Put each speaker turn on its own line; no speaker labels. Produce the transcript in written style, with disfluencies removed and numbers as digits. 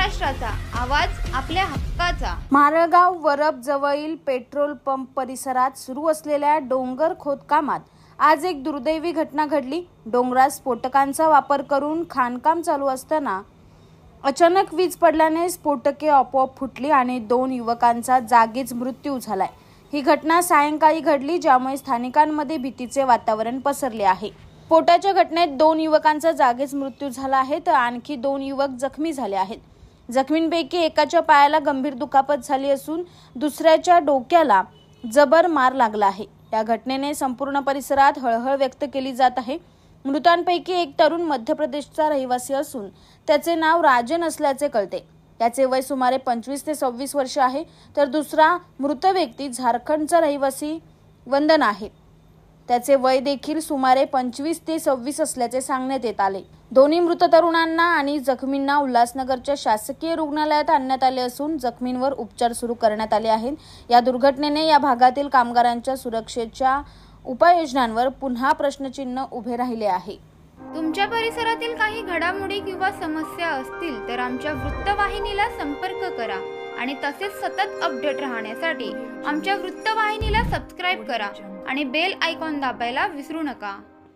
महाराष्ट्राचा आवाज आपल्या हक्काचा।
मारळगाव वरप जवळील पेट्रोल पंप परिसरात सुरू असलेल्या डोंगर खोदकामात आज एक दुर्दैवी घटना घडली। डोंगरात स्फोटकांचा वापर करून खाणकाम चालू असताना अचानक वीज पडल्याने स्फोटके आपोआप फुटली आणि 2 युवकांचा जागीच मृत्यू झालाय। ही घटना सायंकाळी घडली, ज्यामुळे स्थानिकांमध्ये भीतीचे वातावरण पसरले आहे। स्फोटाच्या घटनेत 2 युवकांचा जागीच मृत्यू झाला आहे, तर आणखी 2 युवक जखमी झाले आहेत। जखमींपैकी एकाच्या पायाला गंभीर दुखापत झाली असून दुसऱ्याच्या डोक्याला जबर मार लागला आहे। या घटनेने संपूर्ण परिसरात हळहळ व्यक्त केली जात आहे। मृतांपैकी एक तरुण मध्य प्रदेशचा रहिवासी असून त्याचे नाव राजन असल्याचे कळते। त्याचे वय सुमारे 25 ते 26 वर्ष आहे, तर दुसरा मृत व्यक्ती झारखंडचा रहिवासी वंदन आहे। त्याचे वय देखील सुमारे 25 ते 26 असल्याचे सांगण्यात येत आले। दोन्ही मृत तरुणांना आणि जखमींना उल्हासनगरच्या शासकीय रुग्णालयात आणण्यात आले असून जखमींवर उपचार सुरू करण्यात आले आहेत। या दुर्घटनेने या भागातील कामगारांच्या सुरक्षेच्या उपाययोजनांवर पुन्हा प्रश्नचिन्ह उभे राहिले आहे।
तुमच्या परिसरातील काही घडामोडी किंवा समस्या असतील तर आमच्या वृत्तवाहिनीला संपर्क करा आणि तसेच सतत अपडेट राहण्यासाठी आमच्या वृत्तवाहिनीला सबस्क्राइब करा आणि बेल आयकॉन दाबायला विसरू नका।